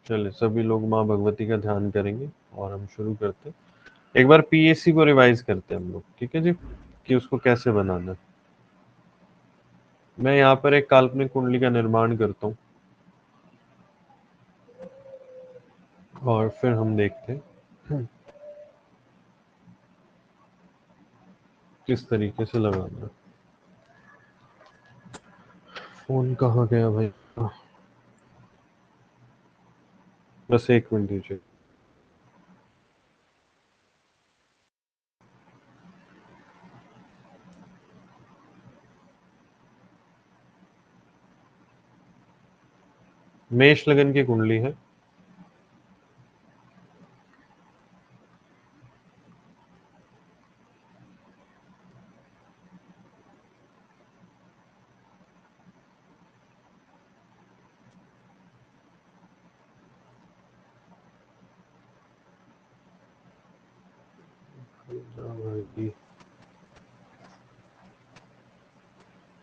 चलिए सभी लोग माँ भगवती का ध्यान करेंगे और हम शुरू करते हैं। एक बार पीएससी को रिवाइज करते हैं हम लोग, ठीक है जी, कि उसको कैसे बनाना है। मैं यहाँ पर एक काल्पनिक कुंडली का निर्माण करता हूँ और फिर हम देखते हैं किस तरीके से लगाना है। फोन कहाँ गया भाई? बस एक मिनट दीजिए। मेष लगन की कुंडली है।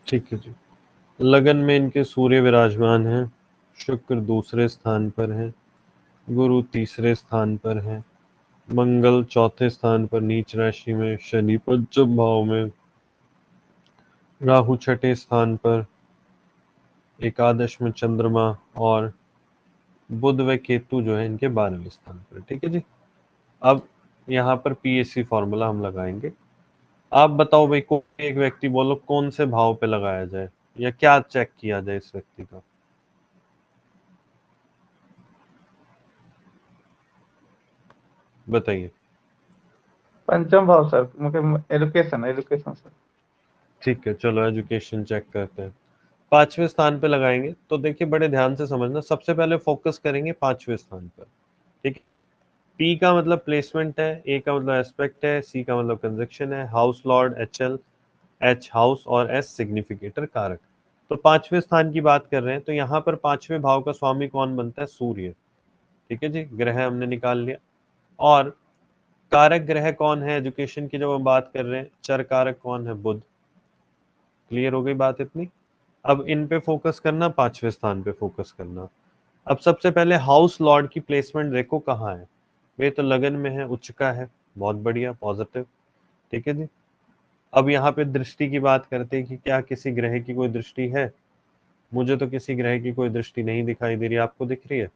ठीक है जी। लगन में इनके सूर्य विराजमान हैं, शुक्र दूसरे स्थान पर है, गुरु तीसरे स्थान पर है, मंगल चौथे स्थान पर नीच राशि में, शनि पंचम भाव में, राहु छठे स्थान पर, एकादश में चंद्रमा और बुध व केतु जो है इनके 12वें स्थान पर। ठीक है जी। अब यहाँ पर पीएससी फॉर्मूला हम लगाएंगे। आप बताओ भाई, कोई एक व्यक्ति बोलो कौन से भाव पे लगाया जाए या क्या चेक किया जाए इस व्यक्ति का। बताइए। पंचम भाव सर, मुझे एजुकेशन एजुकेशन सर। ठीक है, चलो एजुकेशन चेक करते हैं। 5वें स्थान पे लगाएंगे तो देखिए बड़े ध्यान से समझना, सबसे पहले फोकस करेंगे 5वें स्थान पर। ठीक है। पी का मतलब प्लेसमेंट है, ए का मतलब एस्पेक्ट है, सी का मतलब कंजक्शन है, house Lord HL, H house और एस सिग्निफिकेटर कारक। तो 5वें स्थान की बात कर रहे हैं तो यहाँ पर 5वें भाव का स्वामी कौन बनता है? सूर्य। ठीक है जी, ग्रह हमने निकाल लिया। और कारक ग्रह कौन है एजुकेशन की जब हम बात कर रहे हैं? चर कारक कौन है? बुध। क्लियर हो गई बात इतनी? अब इन पे फोकस करना, 5वें स्थान पे फोकस करना। अब सबसे पहले हाउस लॉर्ड की प्लेसमेंट देखो कहाँ है। वे तो लगन में है, उच्च का है, बहुत बढ़िया, पॉजिटिव। ठीक है जी। अब यहाँ पे दृष्टि की बात करते हैं कि क्या किसी ग्रह की कोई दृष्टि है? मुझे तो किसी ग्रह की कोई दृष्टि नहीं दिखाई दे रही, आपको दिख रही है?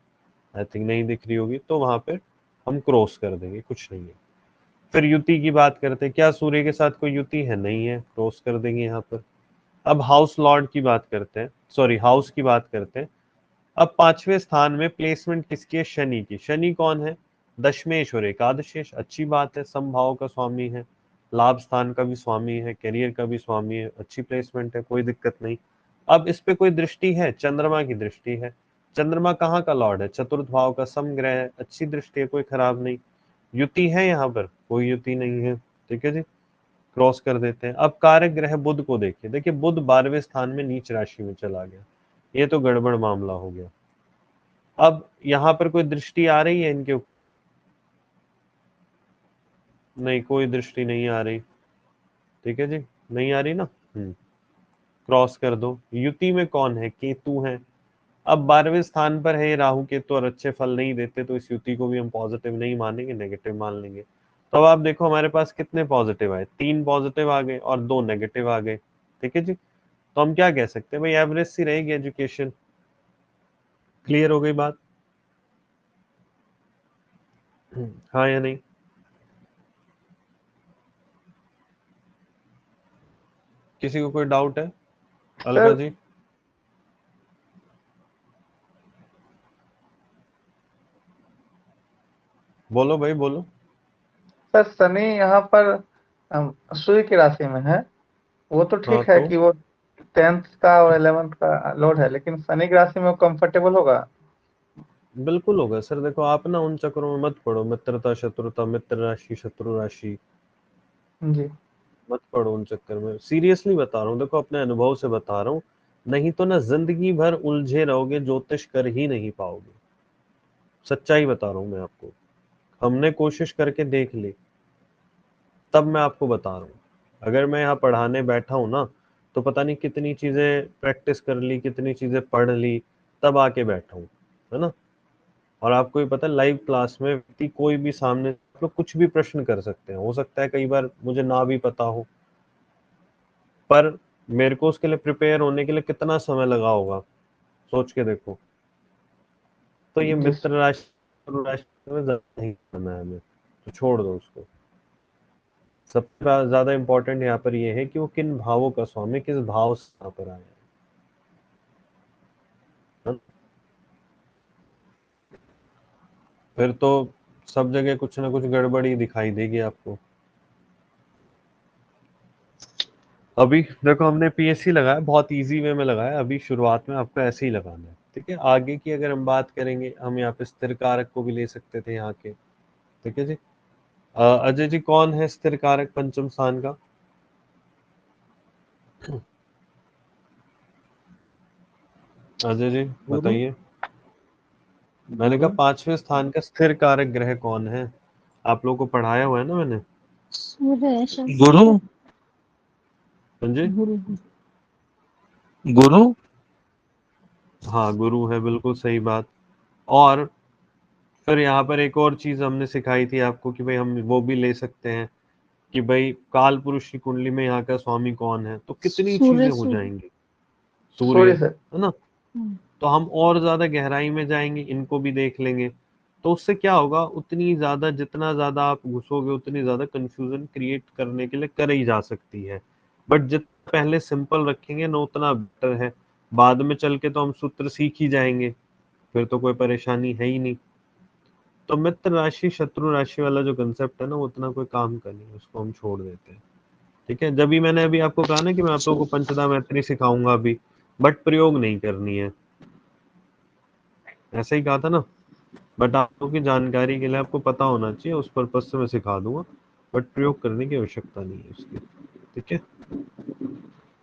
आई थिंक नहीं दिख रही होगी, तो वहां पे हम क्रॉस कर देंगे, कुछ नहीं है। फिर युति की बात करते हैं, क्या सूर्य के साथ कोई युति है? नहीं है, क्रॉस कर देंगे यहाँ पर। अब हाउस लॉर्ड की बात करते हैं, सॉरी हाउस की बात करते हैं। अब 5वें स्थान में प्लेसमेंट किसकी है? शनि की। शनि कौन है? दशमेश और एकादशेश। अच्छी बात है, समभाव का स्वामी है, लाभ स्थान का भी स्वामी है, करियर का भी स्वामी है, अच्छी प्लेसमेंट है, कोई दिक्कत नहीं। अब इस पे कोई दृष्टि है? चंद्रमा की दृष्टि है। चंद्रमा कहाँ का लॉर्ड है? चतुर्थ भाव का समग्रह है, अच्छी दृष्टि है, कोई खराब नहीं। युति है यहाँ पर? कोई युति नहीं है। ठीक है जी, क्रॉस कर देते हैं। अब कारक ग्रह बुध को देखिए, देखिए बुध 12वें स्थान में नीच राशि में चला गया, ये तो गड़बड़ मामला हो गया। अब यहाँ पर कोई दृष्टि आ रही है इनके ऊपर? नहीं, कोई दृष्टि नहीं आ रही। ठीक है जी, नहीं आ रही ना। क्रॉस कर दो। युति में कौन है? केतु है। अब 12वें स्थान पर है राहु केतु और अच्छे फल नहीं देते, तो इस युति को भी हम पॉजिटिव नहीं मानेंगे, नेगेटिव मान लेंगे। तो अब आप देखो हमारे पास कितने पॉजिटिव आए, 3 पॉजिटिव आ गए और 2 नेगेटिव आ गए। ठीक है जी। तो हम क्या कह सकते हैं भाई, एवरेज सी रहेगी एजुकेशन। क्लियर हो गई बात? हाँ या नहीं? किसी को कोई डाउट है? अलका सर जी। बोलो भाई बोलो। सर शनि यहाँ पर सूर्य की राशि में है। वो तो हाँ ठीक है तो कि वो 10th का और 11th का लॉर्ड है, लेकिन शनि की राशि में वो कंफर्टेबल होगा। बिल्कुल होगा सर। देखो आप ना उन चक्रों में मत पड़ो, मित्रता शत्रुता, मित्र राशि शत्रु राशि, जी। मत पड़ो उन चक्कर में। सीरियसली बता रहा हूँ, देखो अपने अनुभव से बता रहा हूँ। नहीं तो ना जिंदगी भर उलझे रहोगे, ज्योतिष कर ही नहीं पाओगे। सच्चाई बता रहा हूँ मैं आपको, हमने कोशिश करके देख ली, तब मैं आपको बता रहा हूँ। अगर मैं यहाँ पढ़ाने बैठा हूँ ना, तो पता नहीं कितनी चीजें प्रैक्टिस कर ली, कितनी चीजें पढ़ ली, तब आके बैठा हूँ, है ना। और आपको भी पता है लाइव क्लास में व्यक्ति कोई भी सामने आप लोग कुछ भी प्रश्न कर सकते हैं, हो सकता है कई बार मुझे ना भी पता हो, पर मेरे को उसके लिए प्रिपेयर होने के लिए कितना समय लगा होगा, सोच के देखो। तो ये जी मित्र राष्ट्र राष्ट्र में ज्यादा नहीं करना है हमें, तो छोड़ दो उसको। सबसे ज्यादा इम्पोर्टेंट यहाँ पर ये है कि वो किन भावों का स्वामी, किस भाव से यहाँ पर आया है। फिर तो सब जगह कुछ ना कुछ गड़बड़ी दिखाई देगी आपको। अभी देखो हमने पीएससी लगाया, बहुत इजी वे में लगाया, अभी शुरुआत में आपको ऐसे ही लगाना है, ठीक है। आगे की अगर हम बात करेंगे, हम यहाँ पे स्थिर कारक को भी ले सकते थे यहाँ के, ठीक है जी। अजय जी कौन है स्थिर कारक पंचम स्थान का? अजय जी गुरु। बताइए। मैंने कहा गुरु। पांचवें स्थान का स्थिर कारक ग्रह कौन है? आप लोगों को पढ़ाया हुआ है ना मैंने। सूर्य है शायद। गुरु। समझे? गुरु। गुरु। हाँ गुरु है, बिल्कुल सही बात। और फिर यहाँ पर एक और चीज हमने सिखाई थी आपको कि भाई हम वो भी ले सकते हैं कि भाई काल पुरुष की कुंडली में यहाँ का स्वामी कौन है, तो कितनी चीजें सूर्य हो सूर्य। जाएंगी। सूर्य सूर्य से। है ना। तो हम और ज्यादा गहराई में जाएंगे, इनको भी देख लेंगे। तो उससे क्या होगा, उतनी ज्यादा जितना ज्यादा आप घुसोगे उतनी ज्यादा कंफ्यूजन क्रिएट करने के लिए कर ही जा सकती है। बट जितना पहले सिंपल रखेंगे ना उतना बेटर है। बाद में चल के तो हम सूत्र सीख ही जाएंगे, फिर तो कोई परेशानी है ही नहीं। तो मित्र राशि शत्रु राशि वाला जो कंसेप्ट है ना, वो उतना कोई काम का नहीं है, उसको हम छोड़ देते हैं। ठीक है, जब भी मैंने अभी आपको कहा ना कि मैं आप लोगों को पंचदा मैत्री सिखाऊंगा अभी, बट प्रयोग नहीं करनी है, ऐसा ही कहा था ना। बट आप लोगों की जानकारी के लिए आपको पता होना चाहिए, उस पर्पज से मैं सिखा दूंगा, बट प्रयोग करने की आवश्यकता नहीं है उसकी। ठीक है,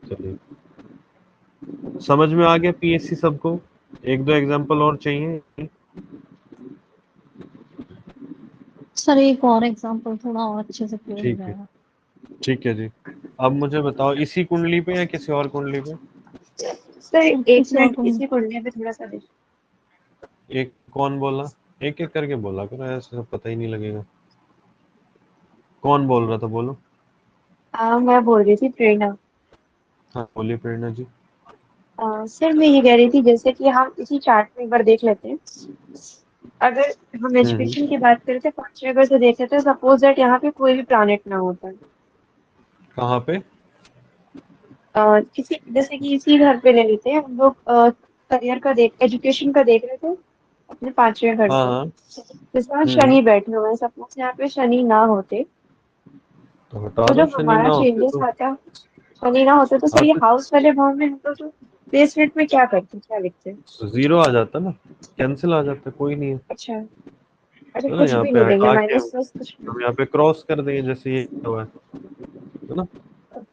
चलिए समझ में आ गया पीएससी सबको? एक दो एग्जांपल और चाहिए? सर एक और एग्जांपल थोड़ा और अच्छे से क्लियर हो ठीक है, जाएगा। ठीक है जी। अब मुझे बताओ इसी कुंडली पे या किसी और कुंडली पे? सर सर एक किसी और मिनट को नहीं। इसी कुंडली पे थोड़ा सा देखिए। एक कौन बोला? एक एक करके बोला करो, ऐसे सब पता ही नहीं लगेगा। कौन बोल रहा था, बोलो। मैं बोल रही थी प्रेरणा। हाँ बोलिए प्रेरणा जी। सर मैं ये कह रही थी जैसे कि हम इसी चार्ट में एक बार देख लेते हैं। अगर हम हम्म। एजुकेशन की बात करें तो पांचवें अगर से देखें तो सपोज दैट यहाँ पे कोई भी प्लानेट ना होता है। कहाँ पे? किसी जैसे कि इसी घर पे ले लेते हैं हम लोग। करियर का देख एजुकेशन का देख रहे थे अपने पांचवें घर हाँ पे। हाँ। जिसमें हम्म। शनि बैठे हुए हैं, सपोज यहाँ पे शनि ना होते तो हटा तो दो, जो शनि ना हमारा होते चेंजेस तो। आता, शनि ना होते तो सर हाँ ये तो हाउस वाले भाव में हम लोग जो प्लेसमेंट में क्या करते, क्या लिखते हैं? जीरो आ जाता ना, कैंसिल आ जाता, कोई नहीं है। अच्छा। अच्छा है ना, कुछ यहाँ भी पे नहीं देंगे, हटा के माइनस प्लस कुछ भी हम यहाँ पे क्रॉस कर देंगे जैसे ये हुआ है ना।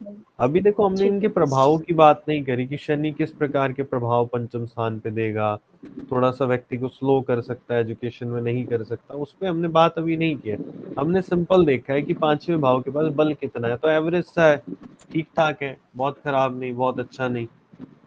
नहीं। अभी देखो हमने ठीक इनके है। प्रभावों की बात नहीं करी कि शनि किस प्रकार के प्रभाव पंचम स्थान पे देगा, थोड़ा सा व्यक्ति को स्लो कर सकता है, एजुकेशन में नहीं कर सकता, उस पे हमने बात अभी नहीं की है। हमने सिंपल देखा है कि पांचवें भाव के पास बल कितना है, तो एवरेज सा है, ठीक ठाक है, बहुत खराब नहीं बहुत अच्छा नहीं।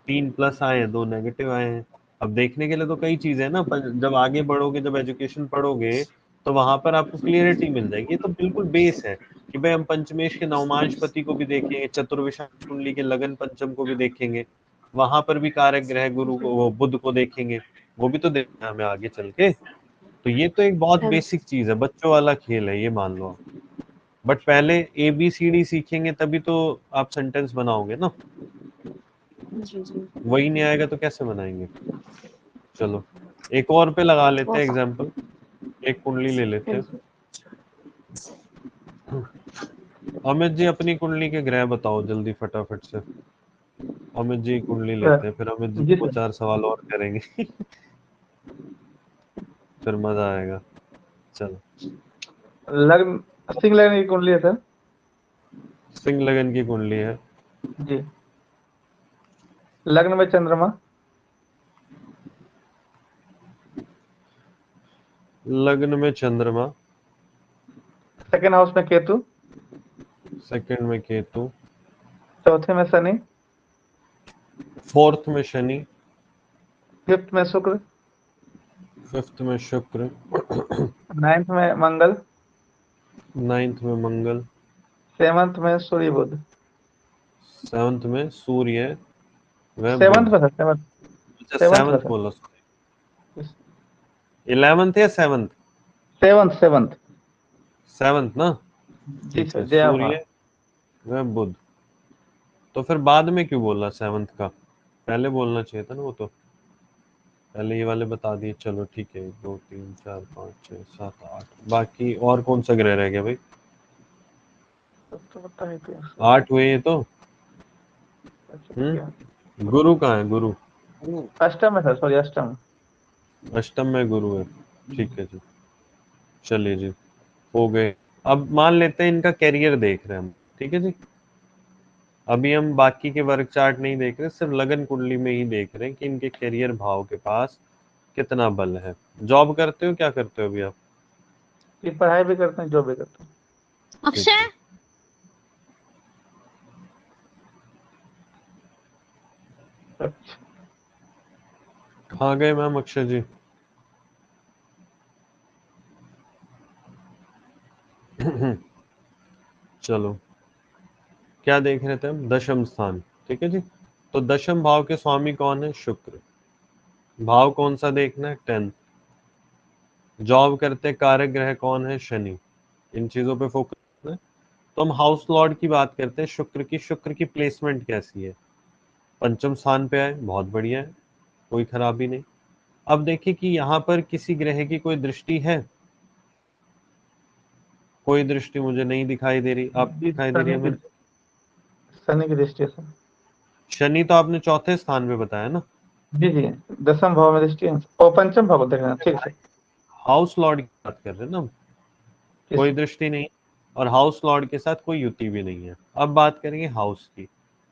3 प्लस आए हैं, 2 नेगेटिव आए हैं। अब देखने के लिए तो कई चीजें है ना, पर जब आगे बढ़ोगे, जब एजुकेशन पढ़ोगे, तो वहां पर आपको क्लियरिटी मिल जाएगी। ये तो बिल्कुल बेस है कि भाई हम पंचमेश के नवमांशपति को भी देखेंगे, चतुर्विशा कुंडली के लगन पंचम को भी देखेंगे, वहां पर भी कारक ग्रह गुरु को, वो बुध को देखेंगे, वो भी तो देखना है हमें आगे चल के। तो ये तो एक बहुत हाँ बेसिक चीज है, बच्चों वाला खेल है ये, मान लो आप। बट पहले ABCD सीखेंगे तभी तो आप सेंटेंस बनाओगे ना, जी जी। वही नहीं आएगा तो कैसे बनाएंगे। चलो एक और पे लगा लेते वो हैं एग्जाम्पल, एक कुंडली ले लेते हाँ हैं। जी। अमित जी अपनी कुंडली के ग्रह बताओ जल्दी फटाफट से। अमित जी की कुंडली सर। लेते हैं, फिर अमित जी जी से दो सर। चार सवाल और करेंगे फिर मजा आएगा। चलो। लग्न। सिंह लग्न की कुंडली है सर। सिंह लगन की कुंडली है। जी। लग्न में चंद्रमा। लग्न में चंद्रमा। सेकेंड हाउस में केतु। सेकंड में केतु। चौथे में शनि। फोर्थ में शनि। फिफ्थ में शुक्र। फिफ्थ में शुक्र, 9th में मंगल, नाइन्थ में मंगल, 7th में सूर्य बुध। सेवंथ में सूर्य व 7th बुध। में था, 7th अच्छा 7th में सेवंथ था, बोला, 11th या सेवंथ? 7th सेवंथ ना, जी ठीक सर, है, जय आभार। सूर्य व बुध। तो फिर बाद में क्यों बोला सेवंथ का? पहले बोलना चाहिए था ना वो तो। पहले ये वाले बता दिए, चलो ठीक है। 1 2 3 4 5 6 7 8, बाकी और कौन सा ग्रह रह गया भाई? तो बताइए तो। 8 हुए ये तो। गुरु कहाँ है? गुरु अष्टम में था, सॉरी अष्टम। अष्टम में गुरु है, ठीक है जी। चलिए जी, हो गए। अब मान लेते हैं इनका कैरियर देख रहे हैं हम, ठीक है जी। अभी हम बाकी के वर्क चार्ट नहीं देख रहे, सिर्फ लगन कुंडली में ही देख रहे हैं कि इनके कैरियर भाव के पास कितना बल है। जॉब करते हो, क्या करते हो अभी आप? ये पढ़ाई भी करते हैं, जॉब भी करते हैं। ठीक है। अक्षय अच्छा, कहाँ गए मैम अक्षय जी? चलो, क्या देख रहे थे हम? दशम स्थान, ठीक है जी। तो दशम भाव के स्वामी कौन है? शुक्र। भाव कौन सा देखना है? 10th। जॉब करते कारक ग्रह कौन है? शनि। इन चीजों पे फोकस करना है। तो हम हाउस लॉर्ड की बात करते हैं, शुक्र की। शुक्र की प्लेसमेंट कैसी है? पंचम स्थान पे आए, बहुत बढ़िया है, कोई खराबी नहीं। अब देखिए कि यहाँ पर किसी ग्रह की कोई दृष्टि है? कोई दृष्टि मुझे नहीं दिखाई दे रही। आप जी दिखाई दे रही है मुझे? शनि की दृष्टि है सर। शनि तो आपने चौथे स्थान पे बताया ना। जी जी, दसम भाव में दृष्टि है और पंचम भाव देख रहे हैं, ठीक है। हाउस लॉर्ड की बात कर रहे हैं ना हम। कोई किस दृष्टि नहीं, और हाउस लॉर्ड के साथ कोई युति भी नहीं है। अब बात करेंगे हाउस की।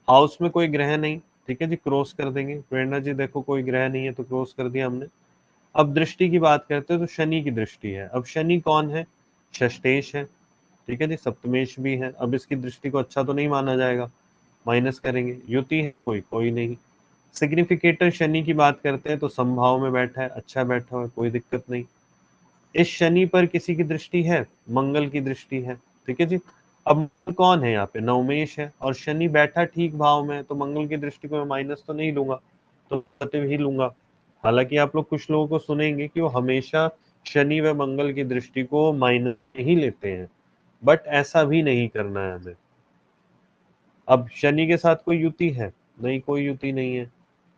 हाउस में कोई ग्रह नहीं, ठीक है जी, क्रॉस कर देंगे। प्रेरणा जी देखो, कोई ग्रह नहीं है तो क्रॉस कर दिया हमने। अब दृष्टि की बात करते हैं तो शनि की दृष्टि है। अब शनि कौन है? षष्टेश है, ठीक है जी, सप्तमेश भी है। अब इसकी दृष्टि को अच्छा तो नहीं माना जाएगा, माइनस करेंगे। युति है कोई? कोई नहीं। सिग्निफिकेटर शनि की बात करते हैं तो समभाव में बैठा है, अच्छा बैठा हुआ है, कोई दिक्कत नहीं। इस शनि पर किसी की दृष्टि है? मंगल की दृष्टि है, ठीक है जी। अब मंगल कौन है यहाँ पे? नवमेश है, और शनि बैठा ठीक भाव में है, तो मंगल की दृष्टि को मैं माइनस तो नहीं लूंगा, तो पॉजिटिव ही लूंगा। हालांकि आप लोग कुछ लोगों को सुनेंगे कि वो हमेशा शनि व मंगल की दृष्टि को माइनस ही लेते हैं, बट ऐसा भी नहीं करना है हमें। अब शनि के साथ कोई युति है? नहीं, कोई युति नहीं है।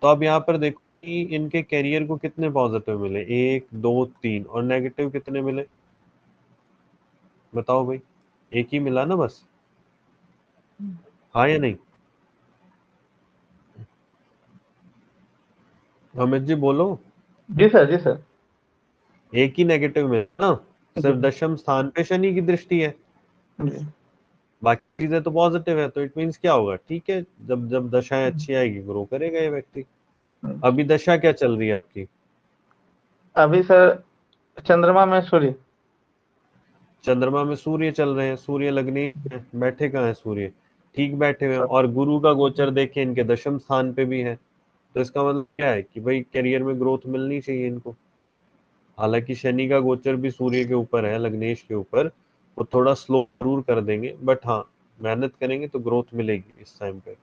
तो अब यहाँ पर देखो कि इनके कैरियर को कितने पॉजिटिव मिले, 1 2 3, और नेगेटिव कितने मिले? बताओ भाई, एक ही मिला ना बस, हाँ या नहीं? अमित जी बोलो। जी सर, जी सर। एक ही नेगेटिव मिला ना, जी सिर्फ दशम स्थान पे शनि की दृष्टि है, जी बाकी चीजें तो पॉजिटिव है। तो इट मीन्स क्या होगा? ठीक है, जब जब दशाएं अच्छी आएगी, ग्रो करेगा ये व्यक्ति। अभी दशा क्या चल रही है आपकी? अभी सर चंद्रमा में सूर्य। चंद्रमा में सूर्य चल रहे हैं, सूर्य लगनी है, बैठे कहाँ है सूर्य? ठीक बैठे हुए हैं। और गुरु का गोचर देखे इनके दशम स्थान पे भी है, तो इसका मतलब क्या है कि भाई करियर में ग्रोथ मिलनी चाहिए इनको। हालांकि शनि का गोचर भी सूर्य के ऊपर है, लग्नेश के ऊपर, वो थोड़ा स्लो जरूर कर देंगे, बट हाँ, मेहनत करेंगे तो ग्रोथ मिलेगी इस टाइम पे,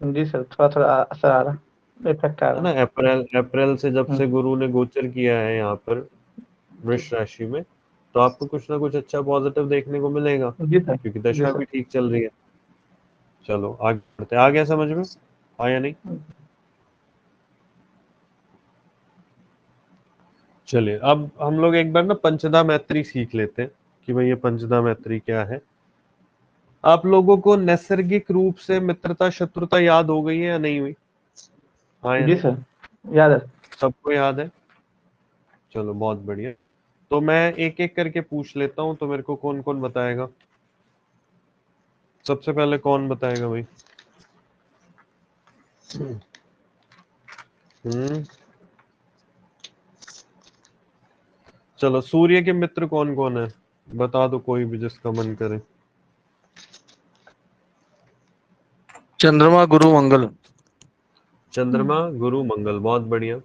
जी सर, थोड़ा थोड़ा असर आ रहा, इफेक्ट आ है रहा ना। अप्रैल अप्रैल से जब है। से गुरु ने गोचर किया है यहाँ पर वृष राशि में, तो आपको कुछ ना कुछ अच्छा पॉजिटिव देखने को मिलेगा, जी सर, क्योंकि जी दशा सर। भी ठीक चल रही है। चलो आगे बढ़ते हैं। आ गया समझ में? आया नहीं? चलिए, अब हम लोग एक बार ना पंचदा मैत्री सीख लेते हैं कि भाई ये पंचदा मैत्री क्या है। आप लोगों को नैसर्गिक रूप से मित्रता शत्रुता याद हो गई है या नहीं हुई? हाँ या जी नहीं? सर, याद है। सबको याद है? चलो बहुत बढ़िया। तो मैं एक एक करके पूछ लेता हूँ, तो मेरे को कौन कौन बताएगा? सबसे पहले कौन बताएगा भाई? हम्म चलो, सूर्य के मित्र कौन कौन है? बता दो कोई भी जिसका मन करे। चंद्रमा गुरु मंगल। चंद्रमा गुरु मंगल, बहुत बढ़िया।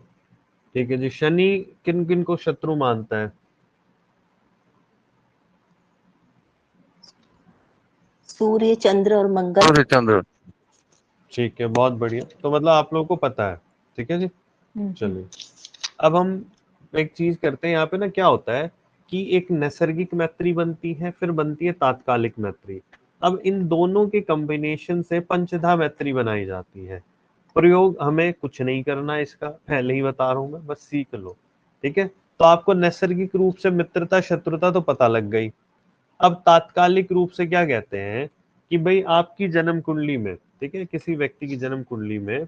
ठीक है जी। शनि किन किन को शत्रु मानता है? सूर्य, चंद्र और मंगल। सूर्य चंद्र। ठीक है, बहुत बढ़िया। तो मतलब आप लोगों को पता है। ठीक है जी। चलिए, अब हम एक चीज करते हैं। यहाँ पे ना क्या होता है कि एक नैसर्गिक मैत्री बनती है, फिर बनती है तात्कालिक मैत्री। अब इन दोनों के कॉम्बिनेशन से पंचधा मैत्री बनाई जाती है। प्रयोग हमें कुछ नहीं करना है, इसका पहले ही बता रहा हूं मैं, बस सीख लो। ठीक है, तो आपको नैसर्गिक रूप से मित्रता शत्रुता तो पता लग गई। अब तात्कालिक रूप से क्या कहते हैं कि भाई आपकी जन्म कुंडली में, ठीक है, किसी व्यक्ति की जन्म कुंडली में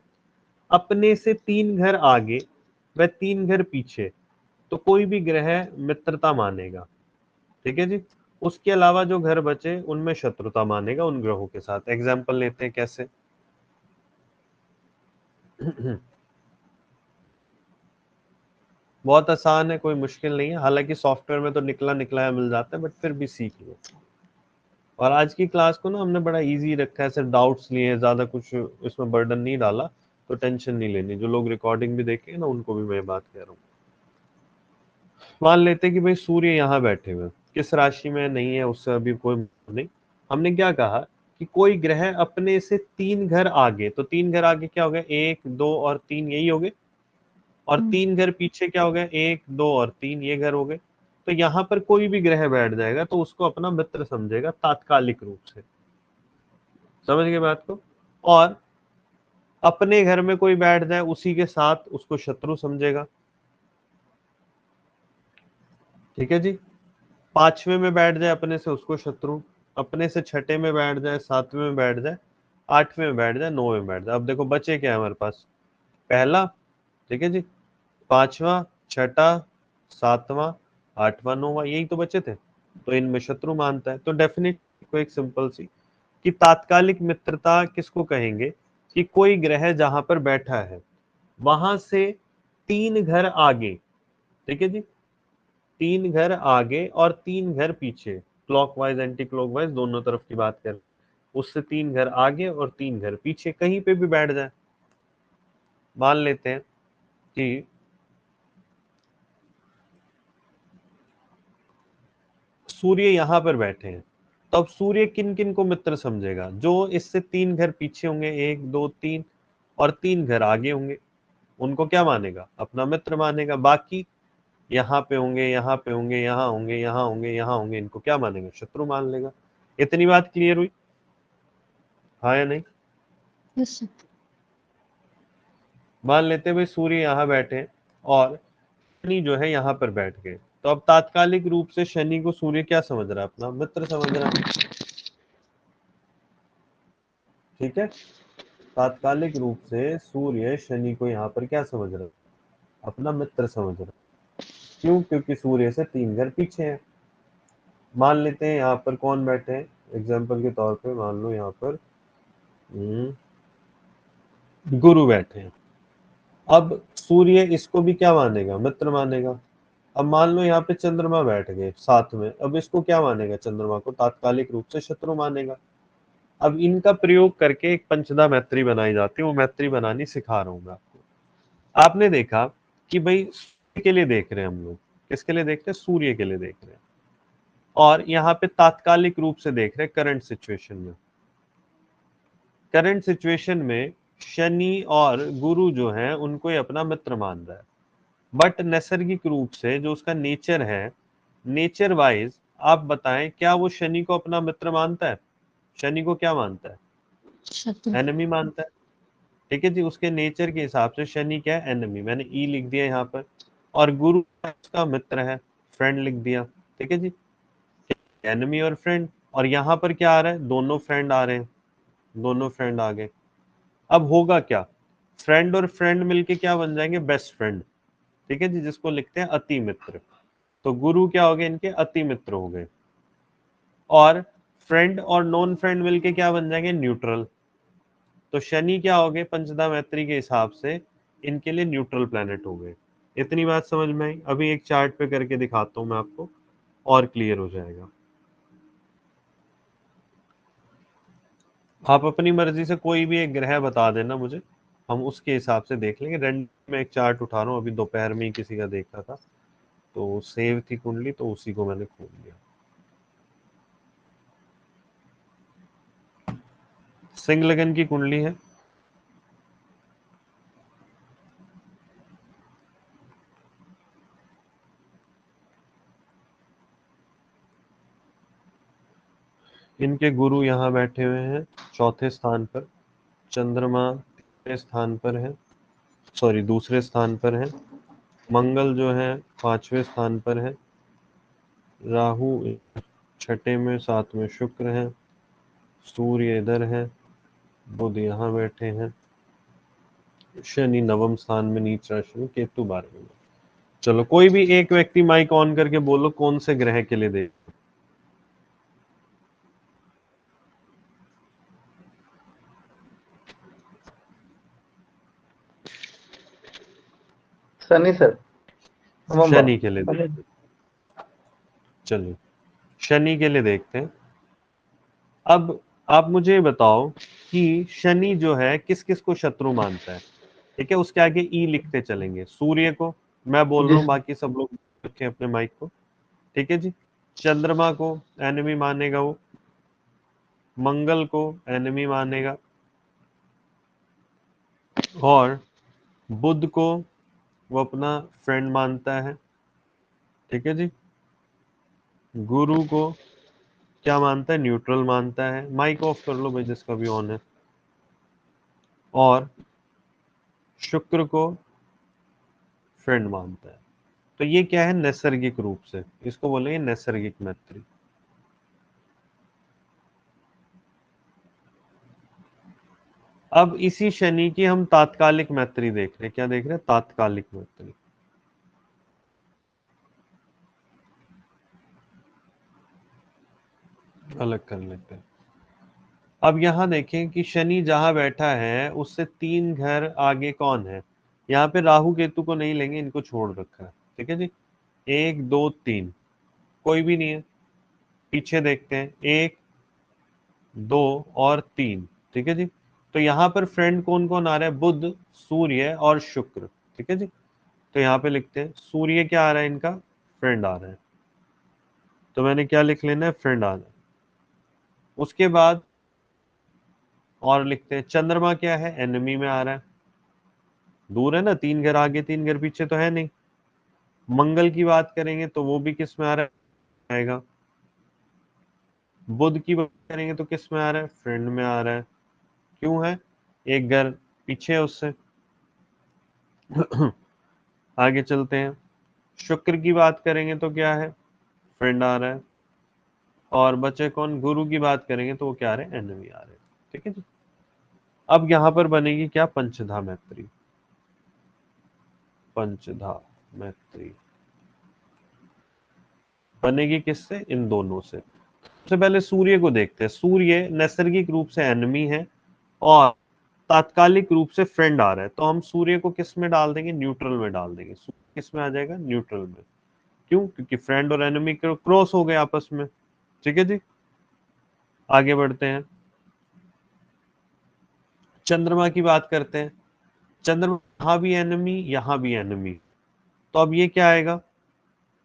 अपने से 3 घर आगे व 3 घर पीछे तो कोई भी ग्रह मित्रता मानेगा। ठीक है जी। उसके अलावा जो घर बचे उनमें शत्रुता मानेगा उन ग्रहों के साथ। एग्जाम्पल लेते हैं, कैसे? बहुत आसान है, कोई मुश्किल नहीं है। हालांकि सॉफ्टवेयर में तो निकला निकला मिल जाता है, बट फिर भी सीख लो। और आज की क्लास को ना हमने बड़ा इजी रखा है, सिर्फ डाउट्स लिए हैं, ज्यादा कुछ इसमें बर्डन नहीं डाला, तो टेंशन नहीं लेनी। जो लोग रिकॉर्डिंग भी देखेंगे ना, उनको भी मैं बात कह रहा हूँ। मान लेते हैं कि भाई सूर्य यहाँ बैठे हुए, किस राशि में नहीं है उससे अभी कोई नहीं। हमने क्या कहा कि कोई ग्रह अपने से 3 घर आगे, तो 3 घर आगे क्या हो गया? 1 2 और 3, यही हो गए। और 3 घर पीछे क्या हो गया? 1 2 और 3, ये घर हो गए। तो यहाँ पर कोई भी ग्रह बैठ जाएगा तो उसको अपना मित्र समझेगा तात्कालिक रूप से। समझ गए बात को? और अपने घर में कोई बैठ जाए उसी के साथ उसको शत्रु समझेगा। ठीक है जी। 5वें में बैठ जाए अपने से उसको शत्रु, अपने से 6ठे में बैठ जाए, 7वें में बैठ जाए, 8वें में बैठ जाए, 9वें में बैठ जाए। अब देखो बचे क्या है हमारे पास? पहला, ठीक है जी, 5वां, 6ठा, 7वां, 8वां, 9वां, यही तो बचे थे। तो इनमें शत्रु मानता है। तो डेफिनेट को एक सिंपल सी कि तात्कालिक मित्रता किसको कहेंगे कि कोई ग्रह जहां पर बैठा है वहां से 3 घर आगे, ठीक है जी, 3 घर आगे और 3 घर पीछे, क्लॉकवाइज एंटी क्लॉकवाइज दोनों तरफ की बात करें, उससे 3 घर आगे और 3 घर पीछे कहीं पे भी बैठ जाए। मान लेते हैं कि सूर्य यहां पर बैठे हैं, तो अब सूर्य किन किन को मित्र समझेगा? जो इससे 3 घर पीछे होंगे, 1 2 3, और 3 घर आगे होंगे, उनको क्या मानेगा? अपना मित्र मानेगा। बाकी यहाँ पे होंगे, यहाँ पे होंगे, यहाँ होंगे, यहाँ होंगे, यहाँ होंगे, इनको क्या मानेगा? शत्रु मान लेगा। इतनी बात क्लियर हुई? हाँ या नहीं? Yes sir. मान लेते हैं भाई सूर्य यहाँ बैठे हैं और शनि जो है यहाँ पर बैठ गए, तो अब तात्कालिक रूप से शनि को सूर्य क्या समझ रहा है? अपना मित्र समझ रहा है। ठीक है, तात्कालिक रूप से सूर्य शनि को यहाँ पर क्या समझ रहा है? अपना मित्र समझ रहा है। क्यों? क्योंकि सूर्य से 3 घर पीछे हैं। मान लेते हैं यहाँ पर कौन बैठे हैं, एग्जाम्पल के तौर पे मान लो यहाँ पर गुरु बैठे हैं। अब सूर्य इसको भी क्या मानेगा? मित्र मानेगा। अब मान लो यहाँ पे चंद्रमा बैठ गए साथ में, अब इसको क्या मानेगा? चंद्रमा को तात्कालिक रूप से शत्रु मानेगा। अब इनका प्रयोग करके एक पंचदा मैत्री बनाई जाती है, वो मैत्री बनानी सिखा रहा हूं मैं आपको। आपने देखा कि भाई सूर्य के लिए देख रहे हैं हम लोग, किसके लिए देख रहे हैं? सूर्य के लिए देख रहे हैं। और यहाँ पे तात्कालिक रूप से देख रहे हैं करंट सिचुएशन में। करंट सिचुएशन में शनि और गुरु जो है उनको ही अपना मित्र मान रहा है। बट नैसर्गिक रूप से जो उसका नेचर है, नेचर वाइज आप बताएं, क्या वो शनि को अपना मित्र मानता है? शनि को क्या मानता है? शत्रु। एनिमी मानता है। ठीक है जी, उसके नेचर के हिसाब से शनि क्या है? एनिमी। मैंने ई लिख दिया यहाँ पर। और गुरु उसका मित्र है, फ्रेंड लिख दिया। ठीक है जी, एनिमी और फ्रेंड। और यहाँ पर क्या आ रहा है? दोनों फ्रेंड आ रहे हैं, दोनों फ्रेंड आ गए। अब होगा क्या? फ्रेंड और फ्रेंड मिलके क्या बन जाएंगे? Best friend. ठीक है जी, जिसको लिखते हैं अति मित्र। तो गुरु क्या हो गए? इनके अति मित्र हो गए। और फ्रेंड और नॉन फ्रेंड मिलके क्या बन जाएंगे? न्यूट्रल। तो शनि क्या हो गए? पंचदा मैत्री के हिसाब से इनके लिए न्यूट्रल प्लैनेट हो गए। इतनी बात समझ में आई? अभी एक चार्ट पे करके दिखाता हूं मैं आपको, और क्लियर हो जाएगा। आप अपनी मर्जी से कोई भी एक ग्रह बता देना मुझे, हम उसके हिसाब से देख लेंगे। रैंडम में एक चार्ट उठा रहा हूँ, अभी दोपहर में ही किसी का देखा था, तो सेव थी कुंडली, तो उसी को मैंने खोल लिया। सिंह लगन की कुंडली है, इनके गुरु यहाँ बैठे हुए हैं चौथे स्थान पर, चंद्रमा तीसरे स्थान पर है, सॉरी दूसरे स्थान पर है, मंगल जो है 5वें स्थान पर है, राहु छठे में, 7 में शुक्र है, सूर्य इधर है, बुध यहाँ बैठे हैं, शनि नवम स्थान में नीच राशि में, केतु 12वें में। चलो कोई भी एक व्यक्ति माइक ऑन करके बोलो कौन से ग्रह के लिए दे। शनि सर, नवंबर। शनि के लिए दे। चलिए शनि के लिए देखते हैं। अब आप मुझे बताओ कि शनि जो है किस किस को शत्रु मानता है। ठीक है, उसके आगे ई लिखते चलेंगे। सूर्य को मैं बोल रहा जी हूँ, बाकी सब लोग रखें अपने माइक को। ठीक है जी। चंद्रमा को एनिमी मानेगा वो, मंगल को एनिमी मानेगा, और बुध को वो अपना फ्रेंड मानता है। ठीक है जी। गुरु को क्या मानता है, न्यूट्रल मानता है। माइक ऑफ कर लो भाई जिसका भी ऑन है। और शुक्र को फ्रेंड मानता है। तो ये क्या है, नैसर्गिक रूप से, इसको बोलेंगे नैसर्गिक मैत्री। अब इसी शनि की हम तात्कालिक मैत्री देख रहे हैं। क्या देख रहे हैं, तात्कालिक मैत्री। अलग कर लेते हैं। अब यहां देखें कि शनि जहां बैठा है उससे 3 घर आगे कौन है। यहाँ पे राहु केतु को नहीं लेंगे, इनको छोड़ रखा है। ठीक है जी। 1 2 3 कोई भी नहीं है। पीछे देखते हैं, 1 2 और 3। ठीक है जी। तो यहाँ पर फ्रेंड कौन कौन आ रहा है, बुध, सूर्य और शुक्र। ठीक है जी। तो यहाँ पे लिखते हैं सूर्य क्या आ रहा है, इनका फ्रेंड आ रहा है। तो मैंने क्या लिख लेना है, फ्रेंड आ रहा है। उसके बाद और लिखते हैं चंद्रमा क्या है, एनिमी में आ रहा है। दूर है ना, 3 घर आगे 3 घर पीछे तो है नहीं। मंगल की बात करेंगे तो वो भी किस में आ रहा है, आएगा। बुध की बात करेंगे तो किस में आ रहा है, फ्रेंड में आ रहा है। क्यों है, एक घर पीछे है उससे। आगे चलते हैं। शुक्र की बात करेंगे तो क्या है, फ्रेंड आ रहा है। और बचे कौन, गुरु की बात करेंगे तो वो क्या आ रहे हैं, एनिमी आ रहे हैं। ठीक है जी। अब यहां पर बनेगी क्या, पंचधा मैत्री। पंचधा मैत्री बनेगी किससे, इन दोनों से। सबसे पहले सूर्य को देखते हैं। सूर्य नैसर्गिक रूप से एनिमी है और तात्कालिक रूप से फ्रेंड आ रहा है। तो हम सूर्य को किस में डाल देंगे, न्यूट्रल में डाल देंगे। सूर्य किस में आ जाएगा, न्यूट्रल में। क्यों, क्योंकि फ्रेंड और एनिमी क्रॉस हो गए आपस में। ठीक है जी। आगे बढ़ते हैं, चंद्रमा की बात करते हैं। चंद्रमा यहां भी एनिमी, यहां भी एनिमी। तो अब ये क्या आएगा,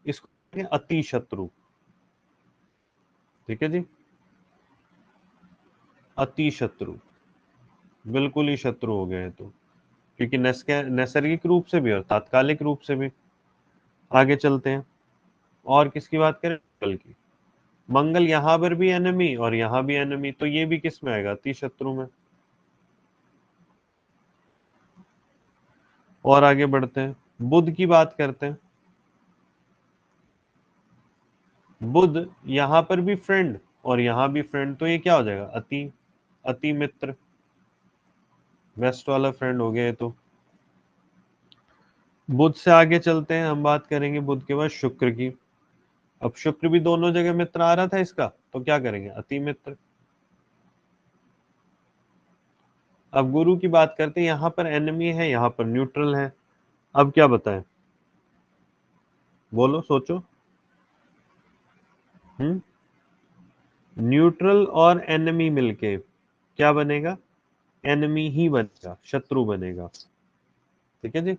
इसको अति शत्रु। ठीक है जी। अति शत्रु, बिल्कुल ही शत्रु हो गए तो, क्योंकि नैसर्गिक रूप से भी और तात्कालिक रूप से भी। आगे चलते हैं, और किसकी बात करें, मंगल की। मंगल यहां पर भी एनिमी और यहां भी एनिमी, तो ये भी किस में आएगा, अति शत्रु में। और आगे बढ़ते हैं, बुध की बात करते हैं। बुध यहां पर भी फ्रेंड और यहां भी फ्रेंड, तो ये क्या हो जाएगा, अति, अति मित्र, बेस्ट वाला फ्रेंड हो गया ये तो। बुध से आगे चलते हैं, हम बात करेंगे बुध के बाद शुक्र की। अब शुक्र भी दोनों जगह मित्र आ रहा था इसका, तो क्या करेंगे, अति मित्र। अब गुरु की बात करते हैं, यहां पर एनिमी है, यहां पर न्यूट्रल है। अब क्या बताएं, बोलो सोचो। न्यूट्रल और एनिमी मिलके क्या बनेगा, एनिमी ही बनेगा, शत्रु बनेगा। ठीक है जी।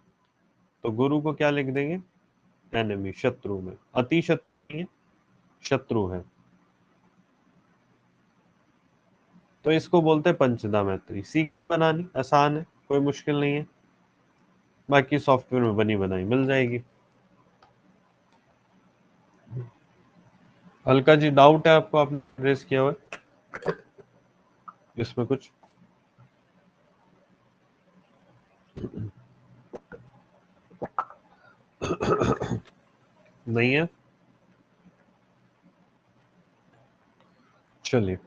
तो गुरु को क्या लिख देंगे? एनिमी, शत्रु में। अति शत्रु नहीं है, शत्रु है। तो इसको बोलते हैं पंचदा मैत्री। सीख बनानी आसान है, कोई मुश्किल नहीं है, बाकी सॉफ्टवेयर में बनी बनाई मिल जाएगी। हल्का जी डाउट है आपको, आपने रेस किया हुआ है इसमें कुछ? नहीं है? चलिए